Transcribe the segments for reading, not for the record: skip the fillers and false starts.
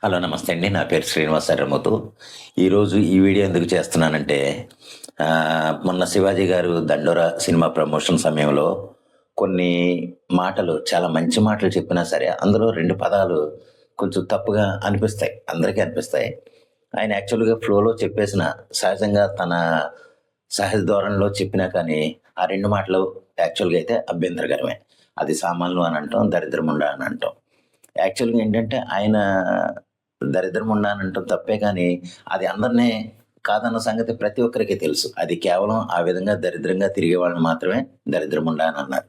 Hello నమస్తే అండి. నా పేరు శ్రీనివాస్ ఎర్రమోతు. ఈరోజు ఈ వీడియో ఎందుకు చేస్తున్నానంటే, మొన్న 'శివాజీ' గారు 'దండోర' సినిమా ప్రమోషన్ సమయంలో కొన్ని మాటలు చాలా మంచి మాటలు చెప్పినా సరే, అందులో 2 పదాలు కొంచెం తప్పుగా అనిపిస్తాయి. అందరికీ అనిపిస్తాయి. ఆయన యాక్చువల్‌గా ఫ్లోలో చెప్పేసిన సహజంగా తన సహజ ధోరణిలో చెప్పినా కానీ, ఆ 2 మాటలు యాక్చువల్‌గా అయితే అభ్యంతరకరమే. అది సామాన్లు అని అంటాం, దరిద్రముండ అని అంటాం. యాక్చువల్‌గా ఏంటంటే ఆయన దరిద్రముండా అని అనటం తప్పే కానీ, అది అందరిని కాదన్న సంగతి ప్రతి ఒక్కరికి తెలుసు. అది కేవలం ఆ విధంగా దరిద్రంగా తిరిగే వాళ్ళని మాత్రమే దరిద్రముండా అని అన్నారు.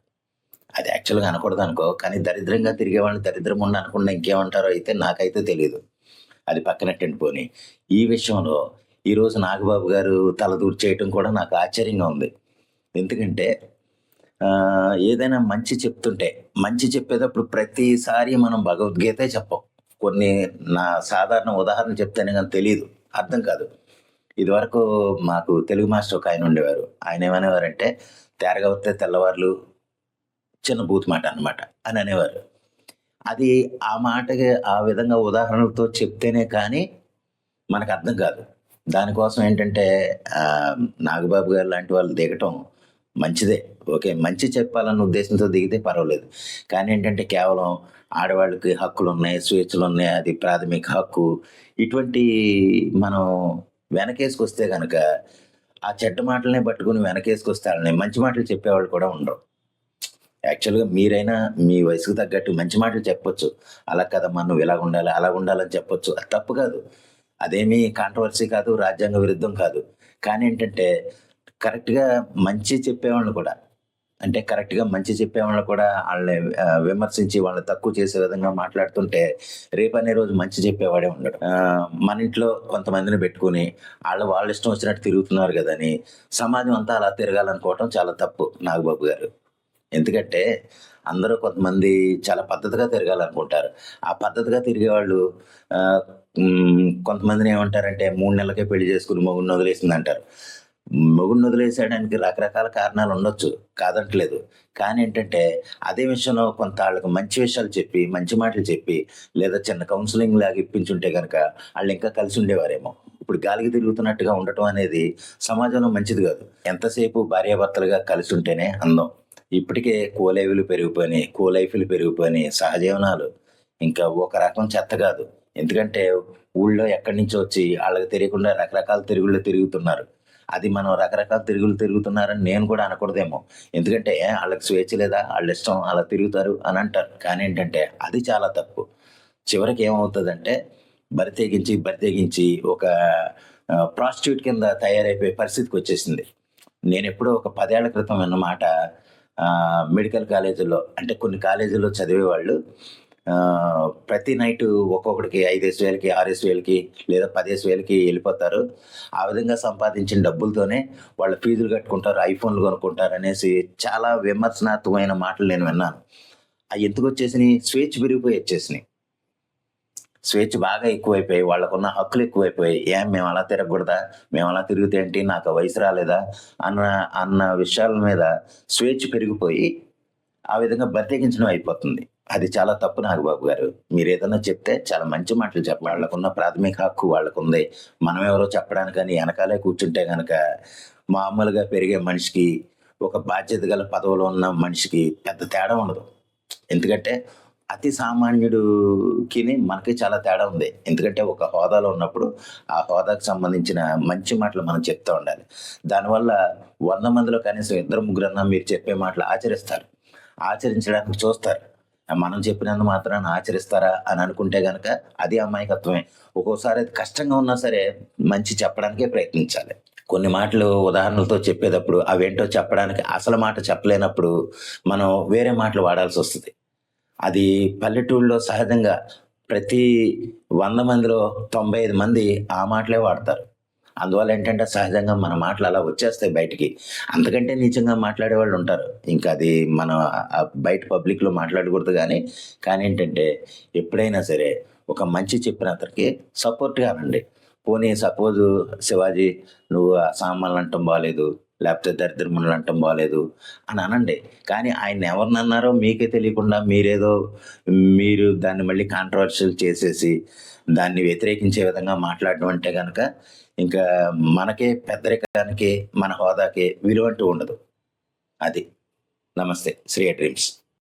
అది యాక్చువల్‌గా అనకూడదనుకో, కానీ దరిద్రంగా తిరిగే వాళ్ళని దరిద్రముండా అనకుండా ఇంకేమంటారో అయితే నాకైతే తెలీదు. అది పక్కనెట్టండి పోనీ. ఈ విషయంలో ఈరోజు నాగబాబు గారు తలదూర్చేయటం కూడా నాకు ఆశ్చర్యంగా ఉంది. ఎందుకంటే ఏదైనా మంచి చెప్తుంటే, మంచి చెప్పేటప్పుడు ప్రతిసారి మనం భగవద్గీతే చెప్పం. కొన్ని నా సాధారణ ఉదాహరణ చెప్తేనే గాని తెలీదు. అర్థం కాదు. ఇదివరకు మాకు తెలుగు మాస్టర్ ఒకాయన ఉండేవారు. ఆయనేమనేవారంటే, "తేరగా వత్తే తెల్లవార్లు" చిన్న బూతు మాట అన్నమాట అని అనేవారు. అది ఆ మాటకి ఆ విధంగా ఉదాహరణలతో చెప్తేనే కానీ మనకర్థం కాదు. దానికోసం ఏంటంటే నాగబాబు గారు లాంటి వాళ్ళు దిగటం మంచిదే. ఓకే. మంచి చెప్పాలన్న ఉద్దేశంతో దిగితే పర్వాలేదు. కానీ ఏంటంటే కేవలం ఆడవాళ్ళకి హక్కులున్నాయి, స్వేచ్ఛలున్నాయి, అది ప్రాథమిక హక్కు. ఇటువంటి మనం వెనకేసుకొస్తే గనక ఆ చెడ్డ మాటలనే పట్టుకొని వెనకేసుకొస్తే ఆళ్ళని మంచి మాటలు చెప్పేవాళ్ళు కూడా ఉండరు. యాక్చువల్‌గా మీరైనా మీ వయసుకు తగ్గట్టు మంచి మాటలు చెప్పొచ్చు. అలా కాదమ్మా నువ్వు ఇలాగుండాలి, అలాగుండాలని చెప్పొచ్చు. అది తప్పు కాదు. అదేమీ కాంట్రోవర్సీ కాదు, రాజ్యాంగ విరుద్ధం కాదు. కానీ ఏంటంటే కరెక్ట్‌గా మంచి చెప్పేవాళ్ళని కూడా అంటే కరెక్ట్‌గా మంచి చెప్పేవాళ్ళని కూడా ఆళ్ళని విమర్శించి వాళ్ళని తక్కువ చేసే విధంగా మాట్లాడుతుంటే రేపనే రోజు మంచి చెప్పేవాడే ఉండడు. మన ఇంట్లో కొంతమందిని పెట్టుకొని వాళ్ళ ఇష్టం వచ్చినట్టు తిరుగుతున్నారు గదని సమాజం అంతా అలా తిరగాలనుకోవటం చాలా తప్పు నాగబాబు గారు. ఎందుకంటే అందరూ కొంతమంది చాలా పద్ధతిగా తిరగాలనుకుంటారు. ఆ పద్ధతిగా తిరిగేవాళ్ళు కొంతమందిని ఏమంటారంటే 3 నెలలకే పెళ్లి చేసుకొని మొగుడిని వదిలేసిందంటారు. మొగుడిని వదిలేసేయడానికి రకరకాల కారణాలుండొచ్చు. కాదంట్లేదు. కానీ ఏంటంటే అదే విషయంలో కొంత ఆళ్ళకి మంచి విషయాలు చెప్పి, మంచి మాటలు చెప్పి లేదా చిన్న కౌన్సెలింగ్ లాగా ఇప్పించుంటే గనక ఆళ్ళింకా కలిసి ఉండేవారేమో. ఇప్పుడు గాలికి తిరుగుతున్నట్టుగా ఉండటం అనేది సమాజంలో మంచిది గాదు. ఎంతసేపు భార్యాభర్తలుగా కలిసుంటేనే అందం. ఇప్పటికే కోలైవులు పెరిగిపోయినాయి. కోలైఫ్‌లు పెరిగిపోయినాయి. సహజీవనాలు ఇంకా ఒక రకం చెత్త గాదు. ఎందుకంటే ఊళ్ళో ఎక్కడి నుంచో వచ్చి ఆళ్ళకి తెలియకుండా రకరకాల తిరుగుళ్ళు తిరుగుతున్నారు. అది మనం రకరకాల తిరుగులు తిరుగుతున్నారని నేను కూడా అనకూడదేమో. ఎందుకంటే ఆళ్ళకి స్వేచ్ఛ లేదా? ఆళ్ళిష్టం అలా తిరుగుతారు అని అంటారు. కానీ ఏంటంటే అది చాలా తప్పు. చివరికి ఏమవుతదంటే బరి తెగించి ఒక ప్రాస్టిట్యూట్ కింద తయారైపోయే పరిస్థితికొచ్చేసింది. నేనెప్పుడో ఒక 10 ఏళ్ల క్రితం విన్న మాట మెడికల్ కాలేజీల్లో అంటే కొన్ని కాలేజీల్లో చదివేవాళ్ళు ప్రతి నైటు ఒక్కొక్కడికి 5,000కి, 6,000కి లేదా 10,000కి ఎళ్ళిపోతారు. ఆ విధంగా సంపాదించిన డబ్బులతోనే వాళ్ళ ఫీజులు కట్టుకుంటారు, ఐఫోన్‌లు కొనుక్కుంటారనేసి చాలా విమర్శనాత్మకమైన మాటలు నేను విన్నాను. అయ్యెందుకొచ్చేసినియి? స్వేచ్ఛ పెరిగిపోయి వచ్చేసినియి. స్వేచ్ఛ బాగా ఎక్కువైపోయి, వాళ్ళకున్న హక్కులు ఎక్కువైపోయాయి. మేమలా తిరగకూడదా? మేమలా తిరిగితే ఏంటి? నాకు ఆ వయసు రాలేదా? అన్న అన్న విషయాల మీద స్వేచ్ఛ పెరిగిపోయి, ఆ విధంగా బరితెగించడం అయిపోతుంది. అది చాలా తప్పు నాగబాబు గారు. మీరేదన్నా చెప్తే చాలా మంచి మాటలు చెప్పాలి. వాళ్ళకున్న ప్రాథమిక హక్కు వాళ్ళకుంది. మనమెవరో చెప్పడానికని ఎనకాలే కూర్చుంటే గనక, మామూలుగా పెరిగే మనిషికి, ఒక బాధ్యత గల పదవిలో ఉన్న మనిషికి పెద్ద తేడా ఉండదు. ఎందుకంటే అతి సామాన్యుడుకిని మనకి చాలా తేడా ఉంది. ఎందుకంటే ఒక హోదాలో ఉన్నప్పుడు, ఆ హోదాకు సంబంధించిన మంచి మాటలు మనం చెప్తా ఉండాలి. దానివల్ల 100 మందిలో కనీసం ఇద్దరు, ముగ్గురన్నా మీరు చెప్పే మాటలు ఆచరిస్తారు. ఆచరించడానికి చూస్తారు. మనం చెప్పినంత మాత్రాన ఆచరిస్తారా అని అనుకుంటే గనక అది అమాయకత్వమే. ఒక్కోసారి అది కష్టంగా ఉన్నా సరే మంచి చెప్పడానికే ప్రయత్నించాలి. కొన్ని మాటలు ఉదాహరణలతో చెప్పేటప్పుడు అవేంటో చెప్పడానికి అసలు మాట చెప్పలేనప్పుడు మనం వేరే మాటలు వాడాల్సొస్తది. అది పల్లెటూరులో సహజంగా ప్రతి 100 మందిలో 95 మంది ఆ మాటలే వాడతారు. అందువల్ల ఏంటంటే సహజంగా మన మాటలు అలా వచ్చేస్తాయి బయటికి. అంతకంటే నీచంగా మాట్లాడేవాళ్ళుంటారు. ఇంకా అది మనం బయట పబ్లిక్‌లో మాట్లాడకూడదు గానీ, కానీ ఏంటంటే ఎప్పుడైనా సరే ఒక మంచి చెప్పిన అతనికి సపోర్ట్‌గా అనండి. పోనీ సపోజు శివాజీ నువ్వు ఆ సామాన్లు అనటం బాలేదు. లేకపోతే దరిద్రములు అంటం బాలేదు అని అనండి. కానీ ఆయన ఎవరినన్నారో మీకే తెలియకుండా మీరు దాన్ని మళ్ళీ కాంట్రోవర్షియల్ చేసేసి, దాన్ని వ్యతిరేకించే విధంగా మాట్లాడడం అంటే గనక, ఇంకా మనకే పెద్దరికానికి, మన హోదాకి విలువంటూ ఉండదు. అది. నమస్తే. శ్రేయ డ్రీమ్స్.